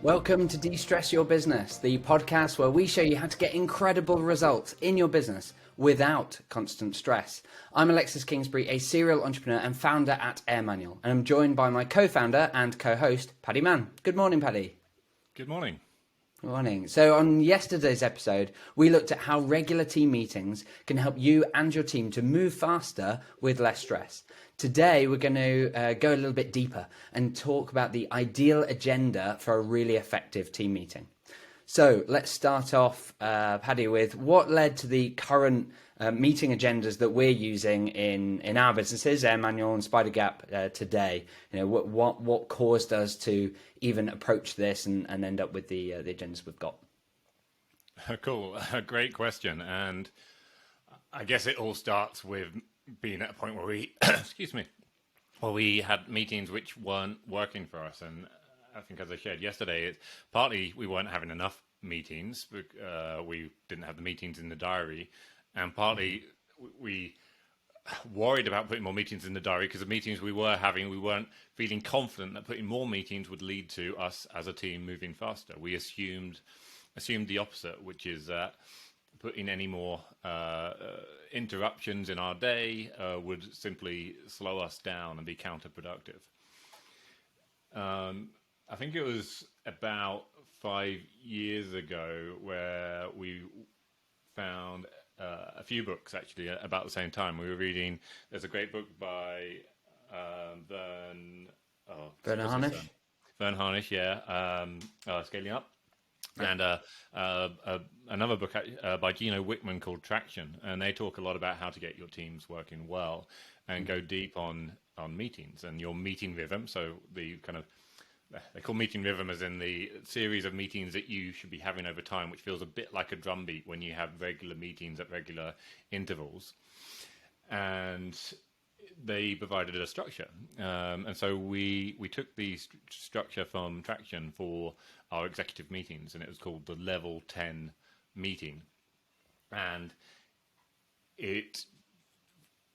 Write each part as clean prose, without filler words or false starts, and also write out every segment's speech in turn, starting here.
Welcome to De-Stress Your Business, the podcast where we show you how to get incredible results in your business without constant stress. I'm Alexis Kingsbury, a serial entrepreneur and founder at Air Manual, and I'm joined by my co-founder and co-host, Paddy Mann. Good morning, Paddy. Good morning. Good morning. So on yesterday's episode, we looked at how regular team meetings can help you and your team to move faster with less stress. Today, we're going to go a little bit deeper and talk about the ideal agenda for a really effective team meeting. So let's start off, Paddy, with what led to the current meeting agendas that we're using in our businesses, Air Manual and Spider Gap, today. You know, what caused us to even approach this and end up with the agendas we've got? Cool, great question, and I guess it all starts with being at a point where we, we had meetings which weren't working for us, and I think, as I shared yesterday, partly we weren't having enough meetings. We didn't have the meetings in the diary, and partly we worried about putting more meetings in the diary because the meetings we were having, we weren't feeling confident that putting more meetings would lead to us as a team moving faster. We assumed the opposite, which is that putting any more interruptions in our day would simply slow us down and be counterproductive. I think it was about 5 years ago where we found a few books actually about the same time. We were reading, there's a great book by Vern Harnish. Vern Harnish, yeah, Scaling Up. Yeah. And another book by Gino Wickman called Traction, and they talk a lot about how to get your teams working well and go deep on meetings and your meeting rhythm. So the kind of, they call meeting rhythm as in the series of meetings that you should be having over time, which feels a bit like a drumbeat when you have regular meetings at regular intervals. And they provided a structure. And so we took the structure from Traction for our executive meetings, and it was called the Level 10 meeting. And it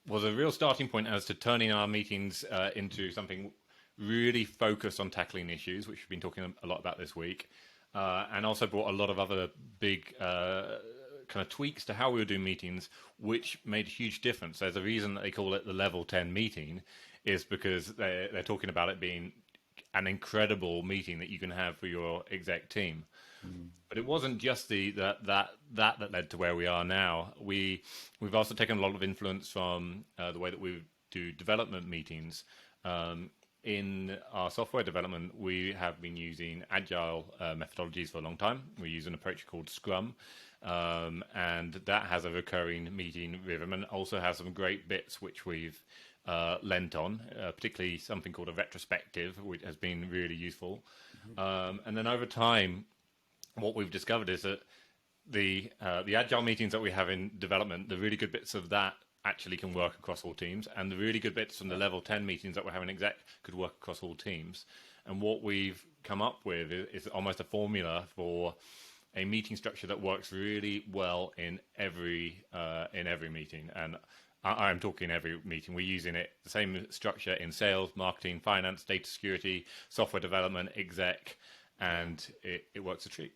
was a real starting point as to turning our meetings into something really focused on tackling issues, which we've been talking a lot about this week, and also brought a lot of other big kind of tweaks to how we were doing meetings, which made a huge difference. There's a reason that they call it the Level 10 meeting, is because they're talking about it being an incredible meeting that you can have for your exec team. But it wasn't just that led to where we are now. We've also taken a lot of influence from the way that we do development meetings. In our software development, we have been using agile methodologies for a long time. We use an approach called Scrum, and that has a recurring meeting rhythm and also has some great bits which we've lent on, particularly something called a retrospective, which has been really useful. And then over time, what we've discovered is that the agile meetings that we have in development, the really good bits of that actually can work across all teams, and the really good bits from the Level 10 meetings that we're having exec could work across all teams. And what we've come up with is almost a formula for a meeting structure that works really well in every meeting. And I'm talking every meeting. We're using it, the same structure in sales, marketing, finance, data security, software development, exec, and it works a treat.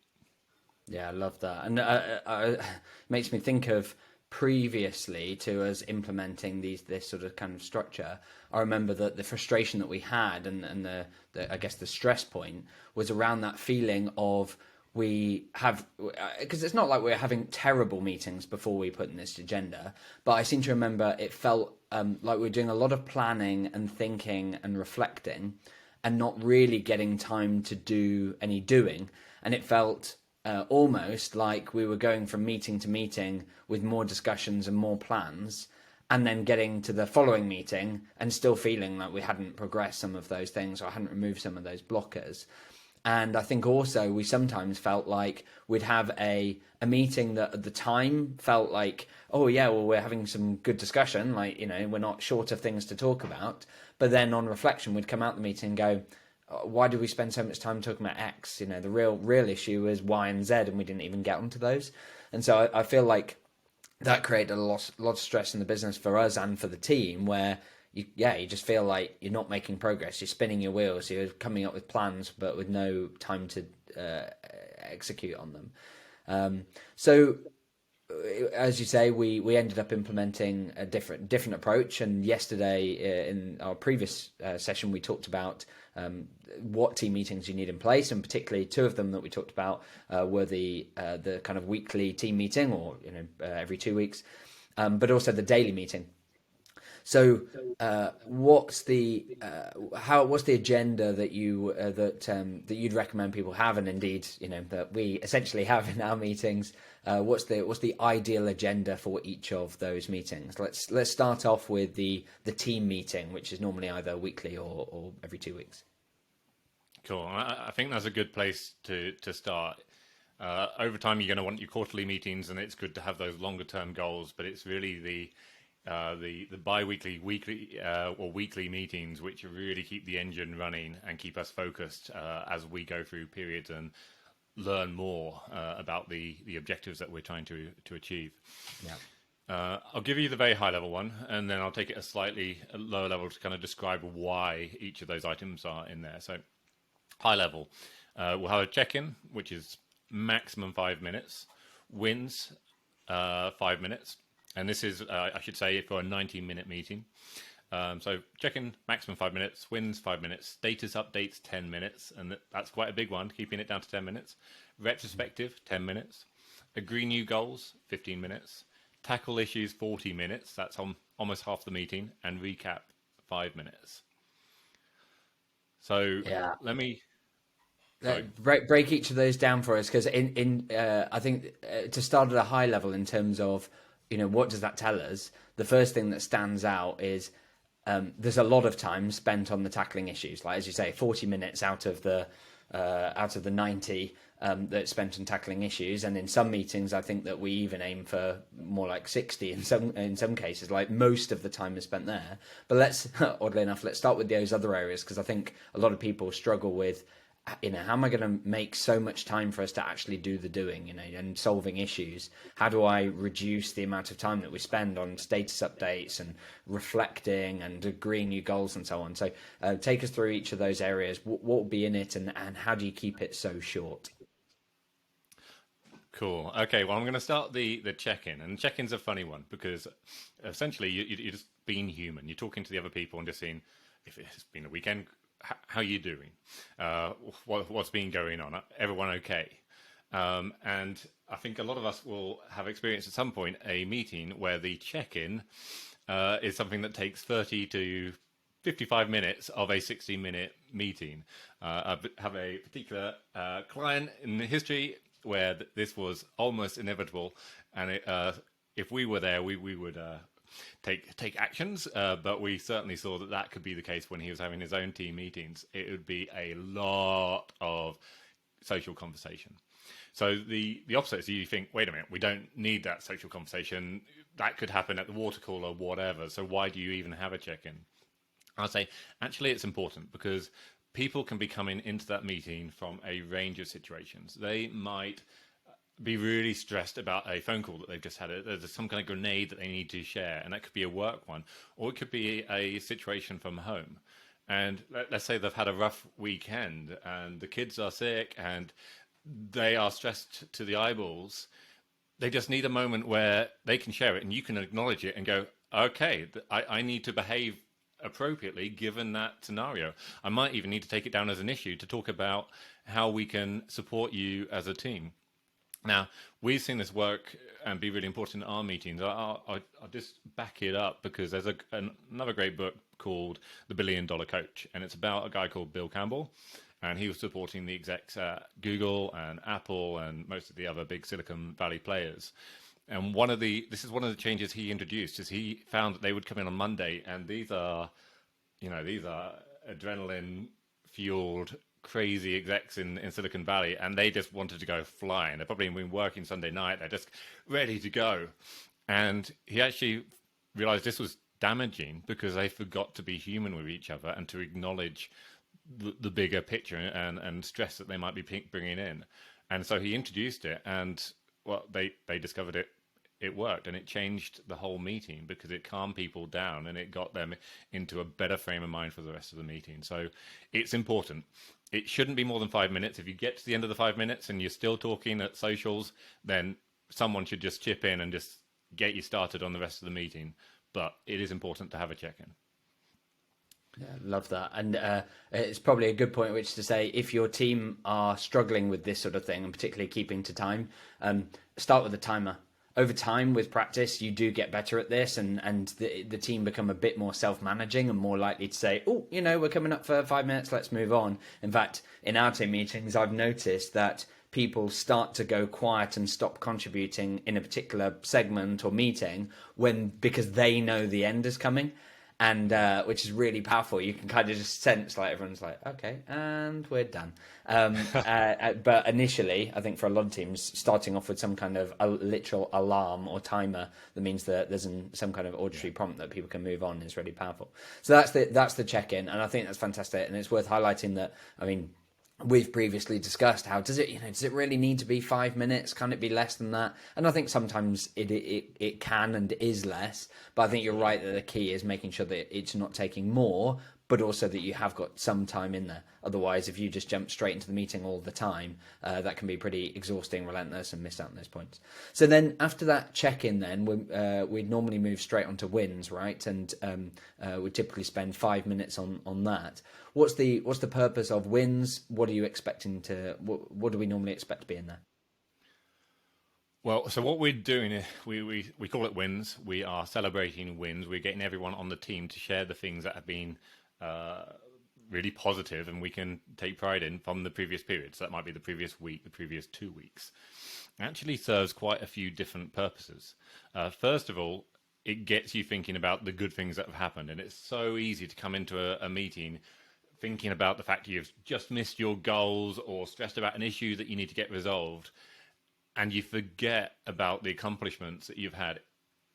Yeah, I love that. And it makes me think of previously to us implementing this sort of kind of structure. I remember that the frustration that we had and the I guess the stress point was around that feeling of we have, because it's not like we're having terrible meetings before we put in this agenda, but I seem to remember it felt like we're doing a lot of planning and thinking and reflecting and not really getting time to do any doing. And it felt almost like we were going from meeting to meeting with more discussions and more plans, and then getting to the following meeting and still feeling like we hadn't progressed some of those things or hadn't removed some of those blockers. And I think also we sometimes felt like we'd have a meeting that at the time felt like, oh yeah, well, we're having some good discussion, like, you know, we're not short of things to talk about. But then on reflection, we'd come out the meeting and go, why did we spend so much time talking about X? You know, the real issue is Y and Z, and we didn't even get onto those. And so I feel like that created a lot of stress in the business for us and for the team, where you just feel like you're not making progress. You're spinning your wheels. You're coming up with plans, but with no time to execute on them. So as you say, we ended up implementing a different approach. And yesterday, in our previous session, we talked about what team meetings you need in place, and particularly two of them that we talked about were the kind of weekly team meeting, or every 2 weeks, but also the daily meeting. So, what's the agenda that you'd recommend people have, and indeed, that we essentially have in our meetings? What's the ideal agenda for each of those meetings? Let's start off with the team meeting, which is normally either weekly or every 2 weeks. Cool. I think that's a good place to start. Over time, you're going to want your quarterly meetings, and it's good to have those longer term goals. But it's really the bi-weekly, weekly, or weekly meetings which really keep the engine running and keep us focused as we go through periods and learn more about the objectives that we're trying to achieve. Yeah. I'll give you the very high level one, and then I'll take it a slightly lower level to kind of describe why each of those items are in there. So high level, we'll have a check-in, which is maximum 5 minutes, wins 5 minutes. And this is, I should say, for a 90-minute meeting. So check-in, maximum 5 minutes, wins 5 minutes, status updates 10 minutes, and that's quite a big one, keeping it down to 10 minutes. Retrospective, 10 minutes. Agree new goals, 15 minutes. Tackle issues, 40 minutes, that's almost half the meeting, and recap, 5 minutes. So Yeah. let me... Break each of those down for us, because I think to start at a high level in terms of what does that tell us? The first thing that stands out is there's a lot of time spent on the tackling issues. Like, as you say, 40 minutes out of the 90 that's spent on tackling issues, and in some meetings, I think that we even aim for more like 60 in some cases. Like, most of the time is spent there. But let's oddly enough, let's start with those other areas, because I think a lot of people struggle with, how am I going to make so much time for us to actually do the doing, and solving issues? How do I reduce the amount of time that we spend on status updates and reflecting and agreeing new goals and so on? So take us through each of those areas. What will be in it, and how do you keep it so short? Cool. Okay, well, I'm going to start the check-in. And check-in's a funny one, because essentially you're just being human. You're talking to the other people and just seeing if it's been a weekend, how are you doing? What's been going on? Everyone okay? And I think a lot of us will have experienced at some point a meeting where the check-in is something that takes 30 to 55 minutes of a 60-minute meeting. I have a particular client in the history where this was almost inevitable, and if we were there, we would take actions, but we certainly saw that could be the case when he was having his own team meetings. It would be a lot of social conversation. So the opposite is, you think, wait a minute, we don't need that social conversation. That could happen at the water cooler or whatever. So why do you even have a check-in? I'll say, actually, it's important because people can be coming into that meeting from a range of situations. They might be really stressed about a phone call that they've just had. There's some kind of grenade that they need to share, and that could be a work one, or it could be a situation from home. And let's say they've had a rough weekend, and the kids are sick, and they are stressed to the eyeballs. They just need a moment where they can share it, and you can acknowledge it and go, okay, I need to behave appropriately given that scenario. I might even need to take it down as an issue to talk about how we can support you as a team. Now, we've seen this work and be really important in our meetings. I'll just back it up, because there's another great book called The $1 Billion Coach, and it's about a guy called Bill Campbell, and he was supporting the execs at Google and Apple and most of the other big Silicon Valley players. And this is one of the changes he introduced, is he found that they would come in on Monday, and these are adrenaline fueled crazy execs in Silicon Valley, and they just wanted to go flying. They've probably been working Sunday night. They're just ready to go. And he actually realized this was damaging because they forgot to be human with each other and to acknowledge the bigger picture and stress that they might be bringing in. And so he introduced it, and they discovered it worked, and it changed the whole meeting because it calmed people down and it got them into a better frame of mind for the rest of the meeting. So it's important. It shouldn't be more than 5 minutes. If you get to the end of the 5 minutes and you're still talking at socials, then someone should just chip in and just get you started on the rest of the meeting. But it is important to have a check-in. Yeah, love that. And it's probably a good point at which to say if your team are struggling with this sort of thing, and particularly keeping to time, start with a timer. Over time, with practice, you do get better at this, and the team become a bit more self-managing and more likely to say, oh, we're coming up for 5 minutes, let's move on. In fact, in our team meetings, I've noticed that people start to go quiet and stop contributing in a particular segment or meeting because they know the end is coming. And which is really powerful. You can kind of just sense like everyone's like, okay, and we're done. But initially, I think for a lot of teams, starting off with some kind of a literal alarm or timer that means that there's some kind of auditory prompt that people can move on is really powerful. So that's the check-in, and I think that's fantastic. And it's worth highlighting that. I mean, we've previously discussed how does it really need to be 5 minutes? Can it be less than that? And I think sometimes it can and is less, but I think you're right that the key is making sure that it's not taking more, but also that you have got some time in there. Otherwise, if you just jump straight into the meeting all the time, that can be pretty exhausting, relentless, and miss out on those points. So then after that check-in, then we'd normally move straight onto wins, right? And we typically spend 5 minutes on that. What's the purpose of wins? What are you expecting to? What do we normally expect to be in there? Well, so what we're doing is we call it wins. We are celebrating wins. We're getting everyone on the team to share the things that have been really positive and we can take pride in from the previous period. So that might be the previous week, the previous 2 weeks. It actually serves quite a few different purposes. First of all, it gets you thinking about the good things that have happened. And it's so easy to come into a meeting thinking about the fact you've just missed your goals or stressed about an issue that you need to get resolved, and you forget about the accomplishments that you've had.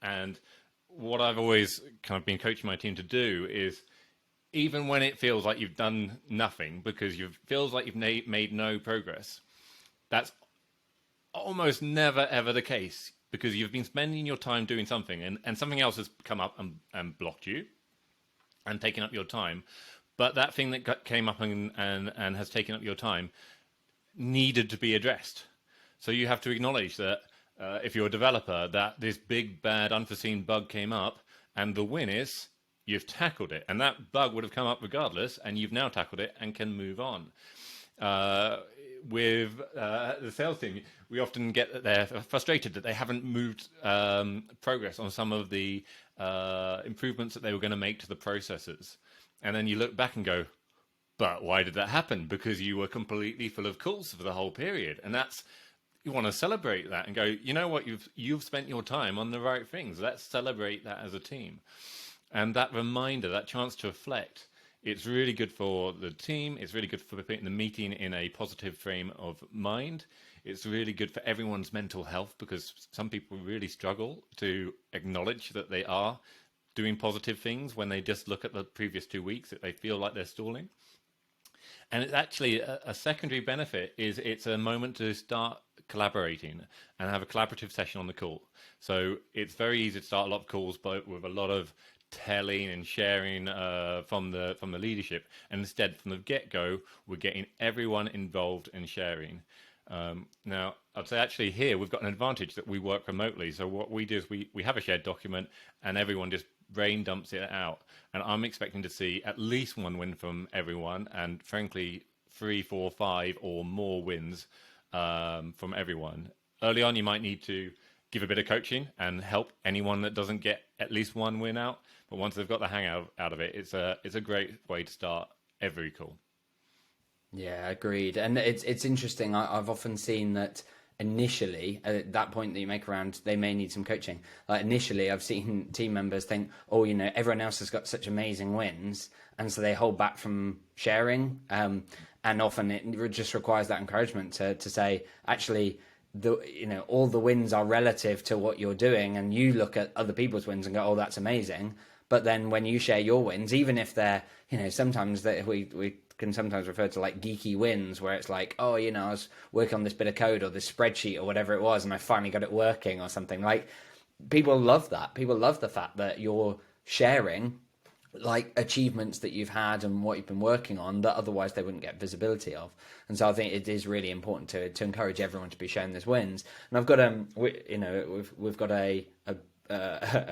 And what I've always kind of been coaching my team to do is, even when it feels like you've done nothing because feels like you've made no progress, that's almost never ever the case, because you've been spending your time doing something and something else has come up and blocked you and taken up your time. But that thing that came up and has taken up your time needed to be addressed. So you have to acknowledge that if you're a developer, that this big, bad, unforeseen bug came up, and the win is you've tackled it. And that bug would have come up regardless, and you've now tackled it and can move on. With the sales team, we often get that they're frustrated that they haven't moved progress on some of the improvements that they were going to make to the processes. And then you look back and go, but why did that happen? Because you were completely full of calls for the whole period. And you want to celebrate that and go, you know what, you've spent your time on the right things. Let's celebrate that as a team. And that reminder, that chance to reflect, it's really good for the team. It's really good for putting the meeting in a positive frame of mind. It's really good for everyone's mental health, because some people really struggle to acknowledge that they are doing positive things when they just look at the previous 2 weeks, that they feel like they're stalling. And it's actually a secondary benefit is it's a moment to start collaborating and have a collaborative session on the call. So it's very easy to start a lot of calls, but with a lot of telling and sharing from the leadership. And instead, from the get-go, we're getting everyone involved in sharing. Now, I'd say actually here we've got an advantage that we work remotely. So what we do is we have a shared document and everyone just brain dumps it out. And I'm expecting to see at least one win from everyone, and frankly, 3, 4, 5 or more wins from everyone. Early on, you might need to give a bit of coaching and help anyone that doesn't get at least one win out. But once they've got the hang out of it, it's a great way to start every call. Yeah, agreed. And it's interesting. I've often seen that initially, at that point that you make around, they may need some coaching. Like initially, I've seen team members think, oh, everyone else has got such amazing wins, and so they hold back from sharing. And often it just requires that encouragement to say, actually, all the wins are relative to what you're doing, and you look at other people's wins and go, oh, that's amazing. But then when you share your wins, even if they're, sometimes that we can sometimes refer to like geeky wins, where it's like, oh, I was working on this bit of code or this spreadsheet or whatever it was, and I finally got it working or something. Like, people love that. People love the fact that you're sharing like achievements that you've had and what you've been working on that otherwise they wouldn't get visibility of. And so I think it is really important to encourage everyone to be shown those wins. And I've got we've got a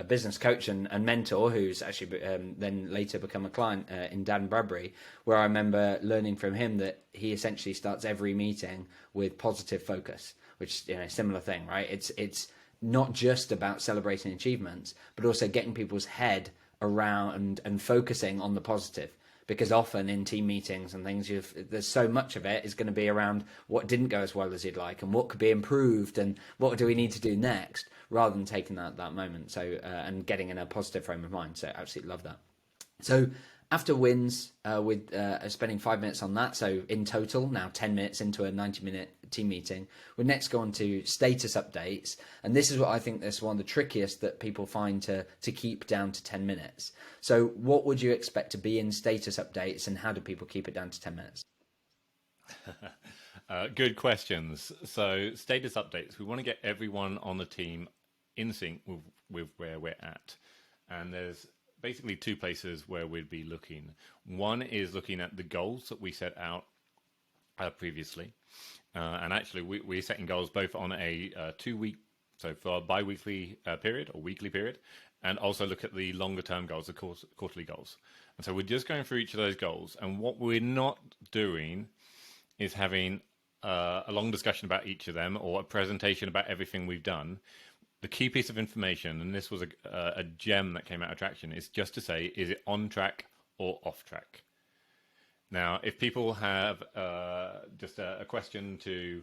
business coach and mentor who's actually then later become a client in Dan Bradbury, where I remember learning from him that he essentially starts every meeting with positive focus, which similar thing, right? It's not just about celebrating achievements, but also getting people's head around and focusing on the positive, because often in team meetings and things there's so much of it is going to be around what didn't go as well as you'd like and what could be improved and what do we need to do next, rather than taking that moment and getting in a positive frame of mind. So absolutely love that. So after wins, with spending 5 minutes on that, so in total now 10 minutes into a 90-minute team meeting, we'll next go on to status updates. And this is what I think is one of the trickiest that people find to keep down to 10 minutes. So what would you expect to be in status updates, and how do people keep it down to 10 minutes? Good questions. So status updates, we want to get everyone on the team in sync with where we're at. And there's basically two places where we'd be looking. One is looking at the goals that we set out previously. And actually, we're setting goals both on a 2-week, so for a bi-weekly period or weekly period, and also look at the longer term goals, the quarterly goals. And so we're just going through each of those goals. And what we're not doing is having a long discussion about each of them or a presentation about everything we've done. The key piece of information, and this was a gem that came out of Traction, is just to say, is it on track or off track? Now, if people have just a question to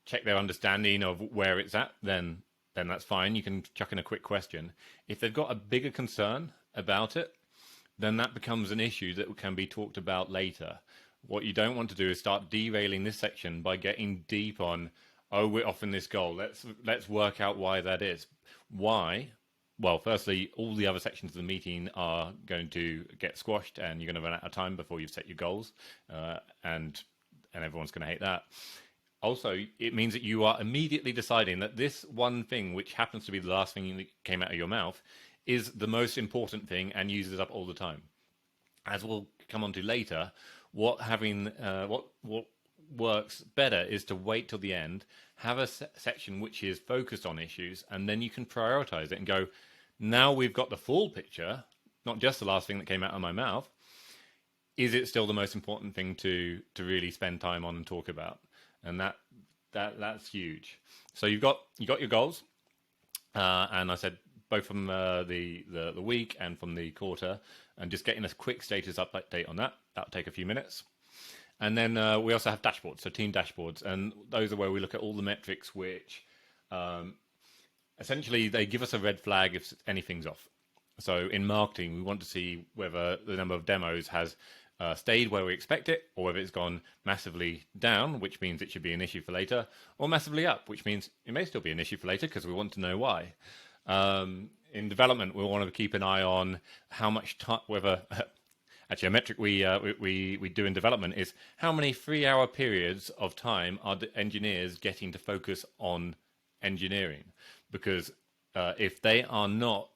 check their understanding of where it's at, then that's fine. You can chuck in a quick question. If they've got a bigger concern about it, then that becomes an issue that can be talked about later. What you don't want to do is start derailing this section by getting deep on, oh, we're off in this goal. Let's work out why that is. Why? Well, firstly, all the other sections of the meeting are going to get squashed, and you're going to run out of time before you've set your goals, and everyone's going to hate that. Also, it means that you are immediately deciding that this one thing, which happens to be the last thing that came out of your mouth, is the most important thing and uses up all the time. As we'll come on to later, what works better is to wait till the end, have a section which is focused on issues, and then you can prioritize it and go, now we've got the full picture, not just the last thing that came out of my mouth. Is it still the most important thing to really spend time on and talk about? And that's huge. So you got your goals, and I said both from the week and from the quarter, and just getting a quick status update on that. That'll take a few minutes. And then we also have dashboards, so team dashboards, and those are where we look at all the metrics which essentially they give us a red flag if anything's off. So in marketing, we want to see whether the number of demos has stayed where we expect it, or whether it's gone massively down, which means it should be an issue for later, or massively up, which means it may still be an issue for later because we want to know why. In development, we want to keep an eye on how much time, whether actually a metric we do in development is how many 3-hour periods of time are the engineers getting to focus on engineering, because if they are not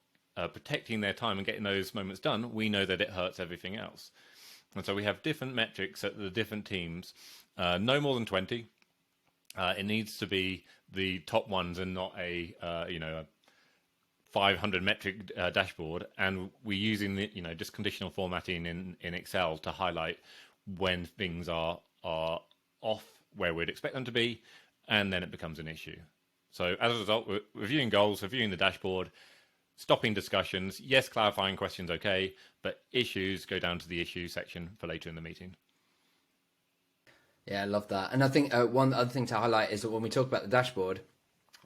protecting their time and getting those moments done, we know that it hurts everything else. And so we have different metrics at the different teams, no more than 20. It needs to be the top ones and not a 500 metric dashboard. And we're using the just conditional formatting in Excel to highlight when things are off where we'd expect them to be, and then it becomes an issue. So as a result, we're reviewing goals, reviewing the dashboard, stopping discussions. Yes, clarifying questions, okay, but issues go down to the issue section for later in the meeting. Yeah, I love that. And I think one other thing to highlight is that when we talk about the dashboard,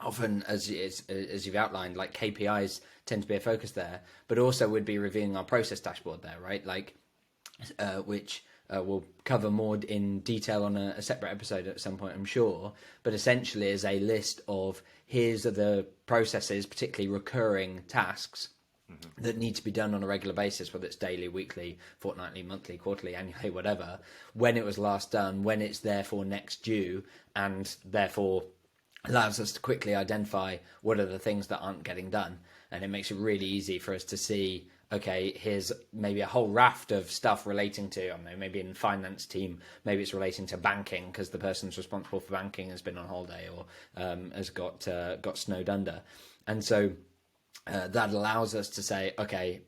often, as you've outlined, like KPIs tend to be a focus there, but also we'd be reviewing our process dashboard there, right? Like, which we'll cover more in detail on a separate episode at some point, I'm sure. But essentially is a list of here's the processes, particularly recurring tasks that need to be done on a regular basis, whether it's daily, weekly, fortnightly, monthly, quarterly, annually, whatever, when it was last done, when it's therefore next due, and therefore allows us to quickly identify what are the things that aren't getting done. And it makes it really easy for us to see okay, here's maybe a whole raft of stuff relating to, I don't know, maybe in the finance team, maybe it's relating to banking because the person's responsible for banking has been on holiday or has got snowed under. And so that allows us to say, okay,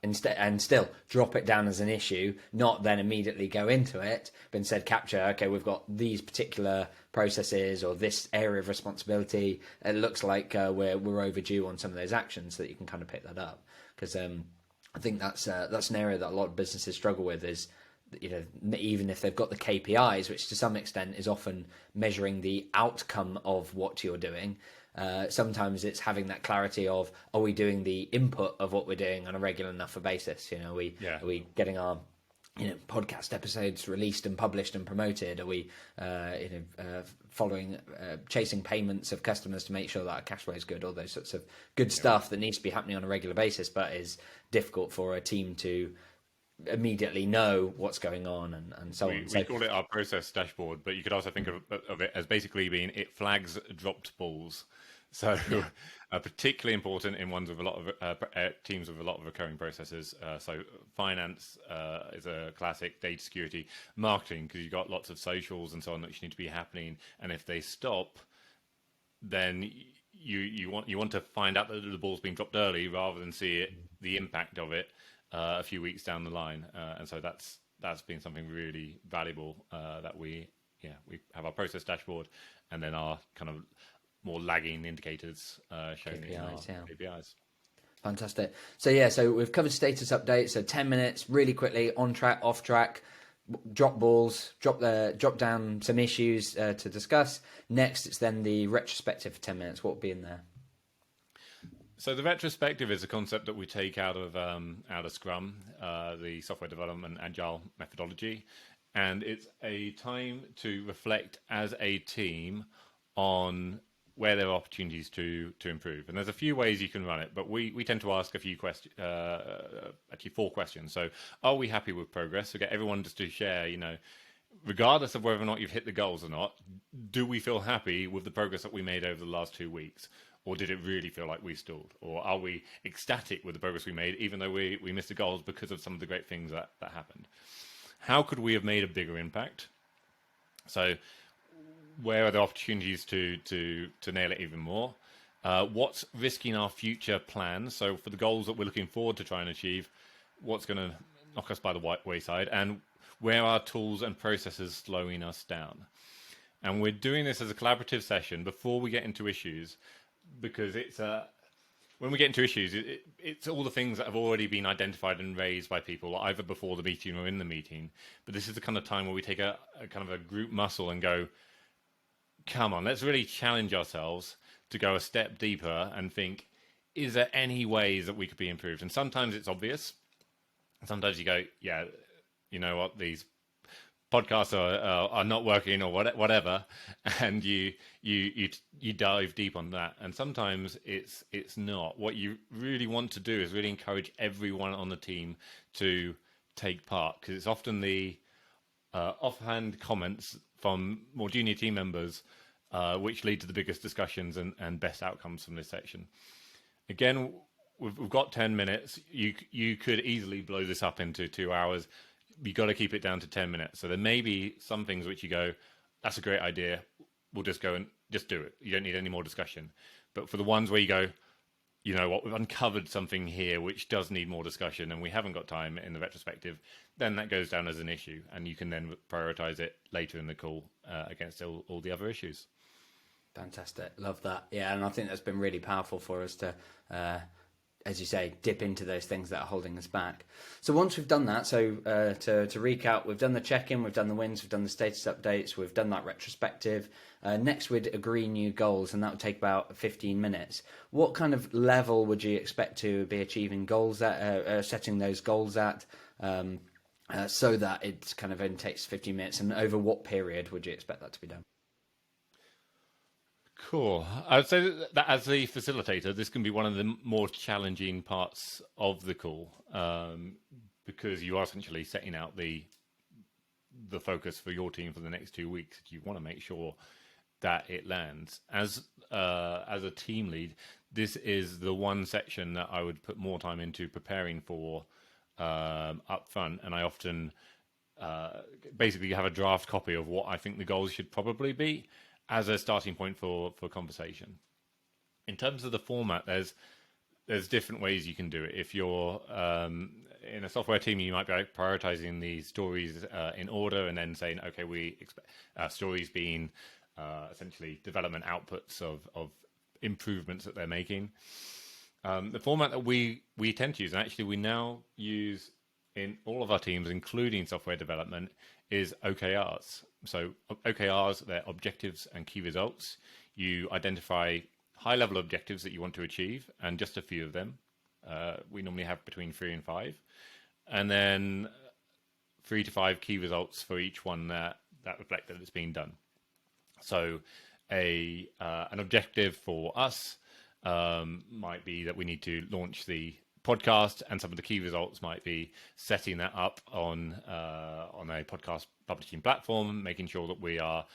instead, and still drop it down as an issue, not then immediately go into it, but instead capture, okay, we've got these particular processes or this area of responsibility. It looks like we're overdue on some of those actions, so that you can kind of pick that up. Because I think that's an area that a lot of businesses struggle with is, even if they've got the KPIs, which to some extent is often measuring the outcome of what you're doing. Sometimes it's having that clarity of, are we doing the input of what we're doing on a regular enough basis? Are we getting our podcast episodes released and published and promoted? Are we following chasing payments of customers to make sure that our cash flow is good? All those sorts of good stuff that needs to be happening on a regular basis, but is difficult for a team to immediately know what's going on and so on. We call it our process dashboard, but you could also think of it as basically being it flags dropped balls. So particularly important in ones with a lot of teams with a lot of recurring processes. So finance is a classic, data security, marketing, because you've got lots of socials and so on which need to be happening. And if they stop, then you want to find out that the ball's been dropped early rather than see the impact of it a few weeks down the line. And so that's been something really valuable that we have our process dashboard and then our kind of more lagging indicators showing KPIs, in our KPIs. Fantastic. So we've covered status updates. So 10 minutes, really quickly, on track, off track, drop balls, drop down some issues to discuss. Next, it's then the retrospective for 10 minutes. What will be in there? So the retrospective is a concept that we take out of Scrum, the software development agile methodology, and it's a time to reflect as a team on where there are opportunities to improve. And there's a few ways you can run it, but we tend to ask a few questions, actually 4 questions. So are we happy with progress? So get everyone just to share, regardless of whether or not you've hit the goals or not, do we feel happy with the progress that we made over the last 2 weeks? Or did it really feel like we stalled? Or are we ecstatic with the progress we made, even though we missed the goals because of some of the great things that happened? How could we have made a bigger impact? So where are the opportunities to nail it even more? What's risking our future plans? So for the goals that we're looking forward to try and achieve, what's going to knock us by the wayside? And where are tools and processes slowing us down? And we're doing this as a collaborative session before we get into issues, because when we get into issues, it's all the things that have already been identified and raised by people, either before the meeting or in the meeting. But this is the kind of time where we take a kind of a group muscle and go, come on, let's really challenge ourselves to go a step deeper and think, is there any ways that we could be improved? And sometimes it's obvious. Sometimes you go, yeah, you know what, these podcasts are not working or whatever, and you dive deep on that. And sometimes it's not. What you really want to do is really encourage everyone on the team to take part, because it's often the offhand comments from more junior team members which lead to the biggest discussions and best outcomes from this section. Again, we've got 10 minutes. You could easily blow this up into 2 hours. You've got to keep it down to 10 minutes. So there may be some things which you go, that's a great idea, we'll just go and just do it. You don't need any more discussion. But for the ones where you go, you know what, we've uncovered something here which does need more discussion and we haven't got time in the retrospective, then that goes down as an issue, and you can then prioritize it later in the call against all the other issues. Fantastic. Love that. Yeah, and I think that's been really powerful for us to, as you say, dip into those things that are holding us back. So once we've done that, so to recap, we've done the check-in, we've done the wins, we've done the status updates, we've done that retrospective. Next, we'd agree new goals, and that would take about 15 minutes. What kind of level would you expect to be achieving goals at, setting those goals at, so that it kind of only takes 15 minutes, and over what period would you expect that to be done? Cool. I would say that as the facilitator, this can be one of the more challenging parts of the call, because you are essentially setting out the focus for your team for the next 2 weeks. You want to make sure that it lands. As a team lead, this is the one section that I would put more time into preparing for up front, and I often basically have a draft copy of what I think the goals should probably be as a starting point for conversation. In terms of the format, there's different ways you can do it. If you're in a software team, you might be prioritizing the stories in order, and then saying, okay, we expect stories being essentially development outputs of improvements that they're making. The format that we tend to use, and actually we now use in all of our teams, including software development, is OKRs. So OKRs, they're objectives and key results. You identify high-level objectives that you want to achieve, and just a few of them. We normally have between 3 and 5. And then 3 to 5 key results for each one that reflect that it's being done. So an objective for us might be that we need to launch the podcast, and some of the key results might be setting that up on a podcast publishing platform, making sure that we are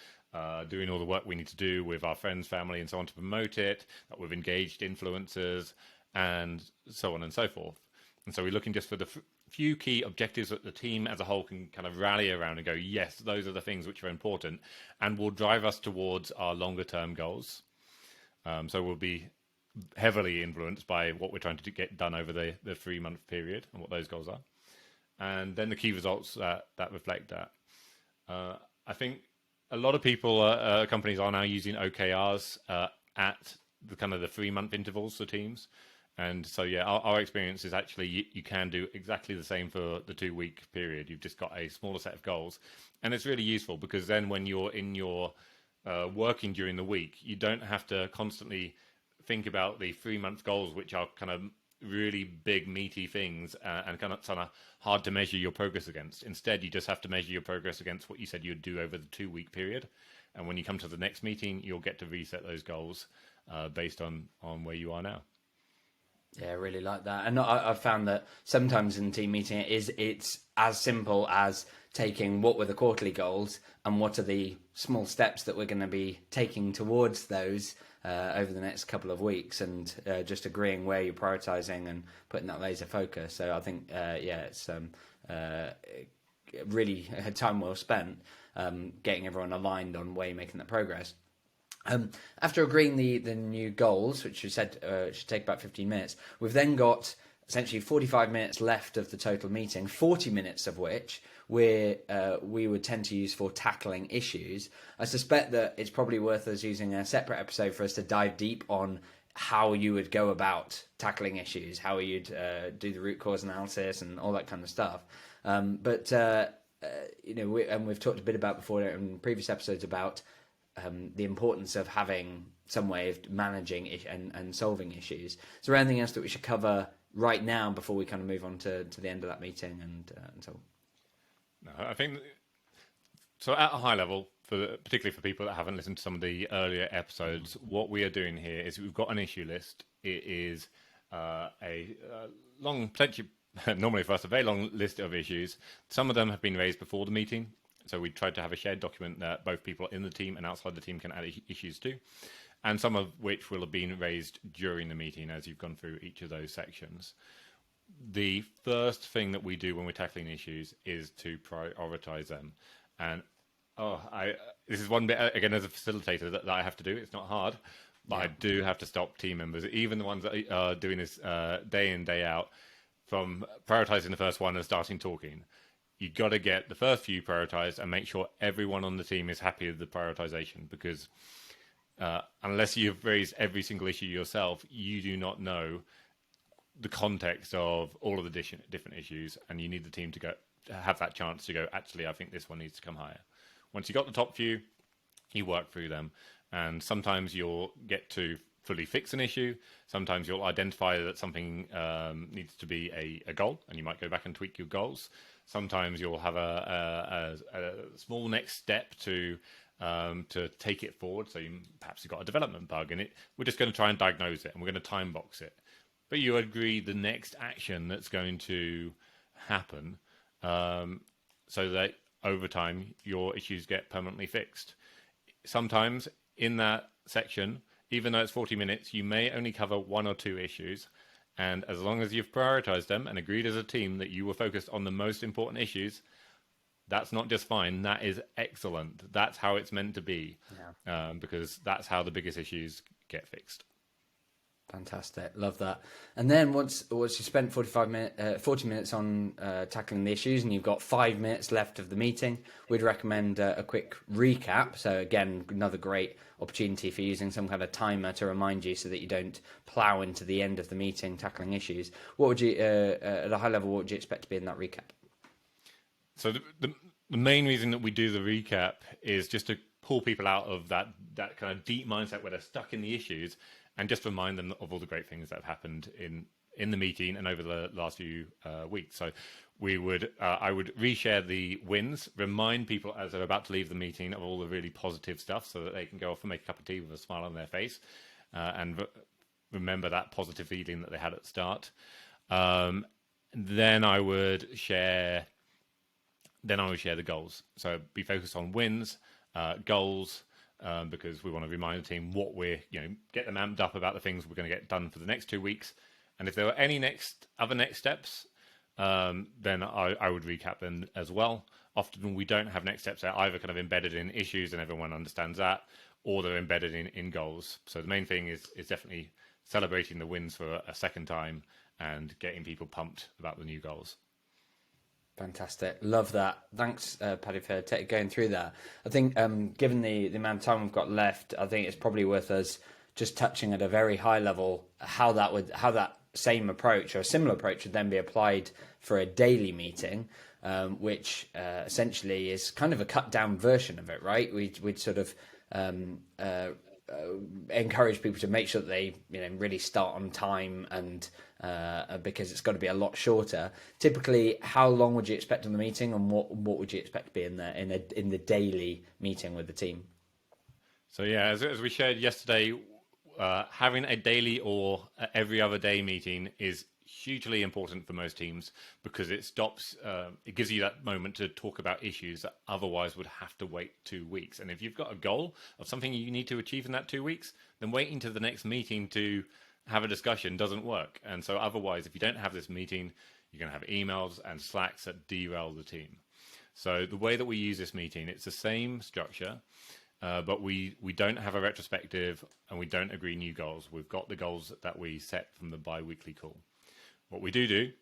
doing all the work we need to do with our friends, family, and so on to promote it, that we've engaged influencers, and so on and so forth. And so we're looking just for the few key objectives that the team as a whole can kind of rally around and go, yes, those are the things which are important and will drive us towards our longer term goals. So we'll be heavily influenced by what we're trying to get done over the 3-month period and what those goals are. And then the key results that reflect that. I think a lot of people, companies are now using OKRs at the kind of the 3-month intervals for teams. And so, yeah, our experience is actually you can do exactly the same for the 2-week period. You've just got a smaller set of goals. And it's really useful because then when you're in your working during the week, you don't have to constantly think about the 3-month goals, which are kind of really big, meaty things and kind of hard to measure your progress against. Instead, you just have to measure your progress against what you said you'd do over the 2-week period. And when you come to the next meeting, you'll get to reset those goals based on where you are now. Yeah, I really like that. And I've found that sometimes in team meeting, it's as simple as taking what were the quarterly goals and what are the small steps that we're going to be taking towards those over the next couple of weeks, and just agreeing where you're prioritizing and putting that laser focus. So I think, it's really time well spent getting everyone aligned on where you're making that progress. After agreeing the new goals, which we said should take about 15 minutes, we've then got essentially 45 minutes left of the total meeting, 40 minutes of which we would tend to use for tackling issues. I suspect that it's probably worth us using a separate episode for us to dive deep on how you would go about tackling issues, how you'd do the root cause analysis and all that kind of stuff. We've talked a bit about before in previous episodes about the importance of having some way of managing and solving issues. Is there anything else that we should cover right now before we kind of move on to the end of that meeting and so on? No, I think so. At a high level, particularly for people that haven't listened to some of the earlier episodes, what we are doing here is we've got an issue list. It is a long, potentially normally for us, a very long list of issues. Some of them have been raised before the meeting. So we tried to have a shared document that both people in the team and outside the team can add issues to, and some of which will have been raised during the meeting as you've gone through each of those sections. The first thing that we do when we're tackling issues is to prioritize them. And this is one bit, again, as a facilitator that I have to do. It's not hard, but I do have to stop team members, even the ones that are doing this day in, day out, from prioritizing the first one and starting talking. You've got to get the first few prioritized and make sure everyone on the team is happy with the prioritization, because unless you've raised every single issue yourself, you do not know the context of all of the different issues, and you need the team to have that chance to go, actually, I think this one needs to come higher. Once you've got the top few, you work through them, and sometimes you'll get to fully fix an issue. Sometimes you'll identify that something needs to be a goal, and you might go back and tweak your goals. Sometimes you'll have a small next step to take it forward. So perhaps you've got a development bug in it. We're just going to try and diagnose it, and we're going to time box it. But you agree the next action that's going to happen, so that over time your issues get permanently fixed. Sometimes in that section, even though it's 40 minutes, you may only cover one or two issues. And as long as you've prioritized them and agreed as a team that you were focused on the most important issues, that's not just fine. That is excellent. That's how it's meant to be, because that's how the biggest issues get fixed. Fantastic, love that. And then once you spent 40 minutes on tackling the issues, and you've got 5 minutes left of the meeting, we'd recommend a quick recap. So again, another great opportunity for using some kind of timer to remind you, so that you don't plow into the end of the meeting tackling issues. What would you, at a high level, what would you expect to be in that recap? So the main reason that we do the recap is just to pull people out of that kind of deep mindset where they're stuck in the issues, and just remind them of all the great things that have happened in the meeting and over the last few weeks. So I would reshare the wins, remind people as they're about to leave the meeting of all the really positive stuff, so that they can go off and make a cup of tea with a smile on their face, and remember that positive feeling that they had at the start. Then I would share the goals. So be focused on wins, goals, because we want to remind the team what get them amped up about the things we're going to get done for the next 2 weeks. And if there are any other next steps, then I would recap them as well. Often we don't have next steps that are either kind of embedded in issues and everyone understands that, or they're embedded in goals. So the main thing is definitely celebrating the wins for a second time and getting people pumped about the new goals. Fantastic. Love that. Thanks, Paddy, for going through that. I think given the amount of time we've got left, I think it's probably worth us just touching at a very high level how that same approach or a similar approach would then be applied for a daily meeting, which essentially is kind of a cut down version of it, right? We'd sort of encourage people to make sure that they really start on time, and because it's got to be a lot shorter. Typically, how long would you expect on the meeting, and what would you expect to be in the daily meeting with the team? So yeah, as we shared yesterday, having a daily or every other day meeting is hugely important for most teams, because it gives you that moment to talk about issues that otherwise would have to wait 2 weeks. And if you've got a goal of something you need to achieve in that 2 weeks, then waiting to the next meeting to have a discussion doesn't work. And so otherwise, if you don't have this meeting, you're going to have emails and Slacks that derail the team. So the way that we use this meeting, it's the same structure, but we don't have a retrospective and we don't agree new goals. We've got the goals that we set from the bi-weekly call. What we do,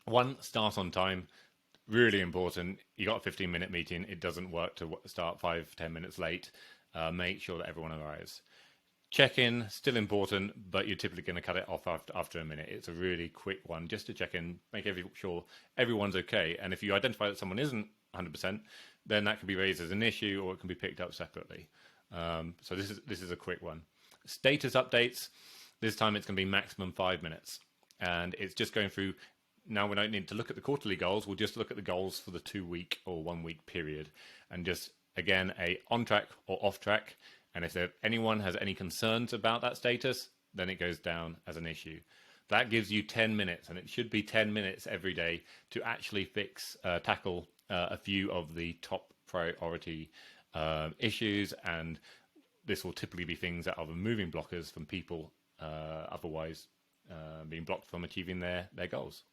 one, start on time. Really important. You got a 15-minute meeting. It doesn't work to start 5-10 minutes late. Make sure that everyone arrives. Check-in, still important, but you're typically going to cut it off after a minute. It's a really quick one just to check in, make sure everyone's okay. And if you identify that someone isn't 100%, then that can be raised as an issue, or it can be picked up separately. So this is a quick one. Status updates. This time it's going to be maximum 5 minutes. And it's just going through. Now we don't need to look at the quarterly goals. We'll just look at the goals for the 2 week or 1 week period, and just again a on track or off track. And if anyone has any concerns about that status, then it goes down as an issue. That gives you 10 minutes, and it should be 10 minutes every day to actually tackle a few of the top priority issues. And this will typically be things that are removing blockers from people otherwise being blocked from achieving their goals.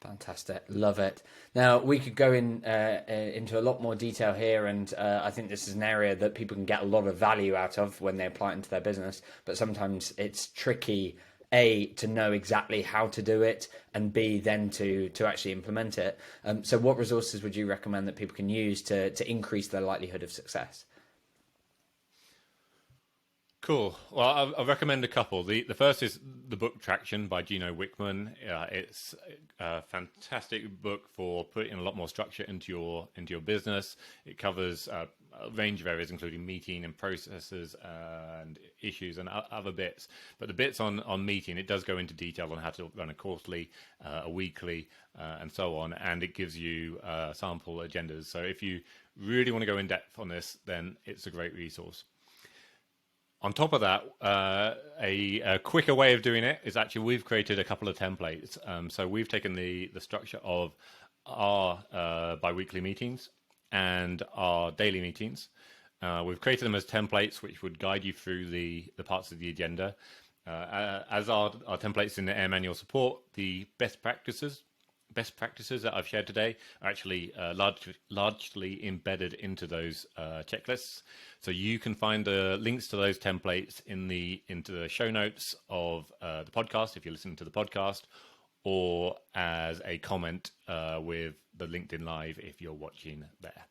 Fantastic, love it. Now we could go into a lot more detail here, and I think this is an area that people can get a lot of value out of when they apply it into their business. But sometimes it's tricky, A, to know exactly how to do it, and B, then to actually implement it. So what resources would you recommend that people can use to increase their likelihood of success? Cool. Well, I'll recommend a couple. The first is the book Traction by Gino Wickman. It's a fantastic book for putting a lot more structure into your business. It covers a range of areas, including meeting and processes and issues and other bits. But the bits on meeting, it does go into detail on how to run a quarterly, a weekly, and so on. And it gives you sample agendas. So if you really want to go in depth on this, then it's a great resource. On top of that, a quicker way of doing it is actually we've created a couple of templates. So we've taken the structure of our bi-weekly meetings and our daily meetings, We've created them as templates, which would guide you through the parts of the agenda. As our templates in the Air Manual support, the best practices that I've shared today are actually largely embedded into those checklists. So you can find the links to those templates into the show notes of the podcast if you're listening to the podcast, or as a comment with the LinkedIn Live if you're watching there.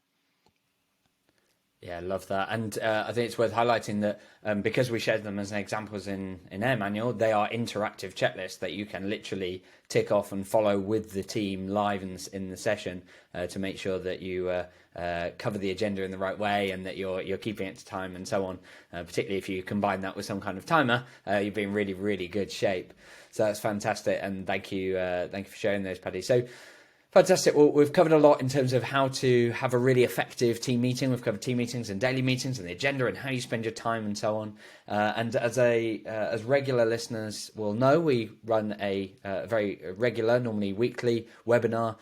Yeah, I love that. And I think it's worth highlighting that because we shared them as examples in Air Manual, they are interactive checklists that you can literally tick off and follow with the team live in the session to make sure that you cover the agenda in the right way and that you're keeping it to time and so on. Particularly if you combine that with some kind of timer, you'll be in really, really good shape. So that's fantastic. And thank you for sharing those, Paddy. So fantastic. Well, we've covered a lot in terms of how to have a really effective team meeting. We've covered team meetings and daily meetings and the agenda and how you spend your time and so on. And as regular listeners will know, we run a very regular, normally weekly webinar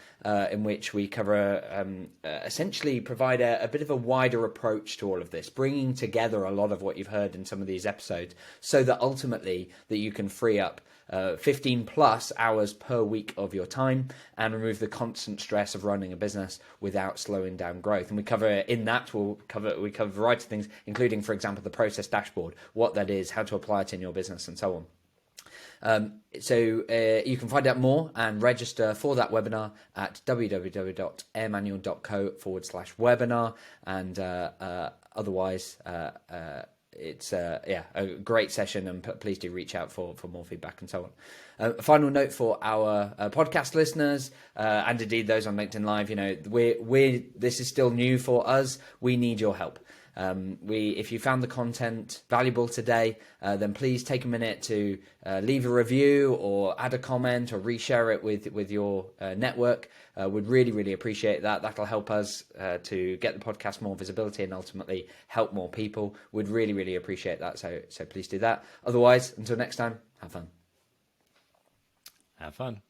in which we cover, essentially provide a bit of a wider approach to all of this, bringing together a lot of what you've heard in some of these episodes so that ultimately that you can free up 15 plus hours per week of your time and remove the constant stress of running a business without slowing down growth. And we cover in that, we cover a variety of things, including, for example, the process dashboard, what that is, how to apply it in your business and so on. So you can find out more and register for that webinar at www.airmanual.co/webinar. And otherwise, it's a great session, and please do reach out for more feedback and so on. A final note for our podcast listeners and indeed those on LinkedIn Live, this is still new for us. We need your help. If you found the content valuable today, then please take a minute to leave a review or add a comment or reshare it with your network. Would really, really appreciate that. That'll help us to get the podcast more visibility and ultimately help more people. Would really, really appreciate that. So please do that. Otherwise, until next time, have fun. Have fun.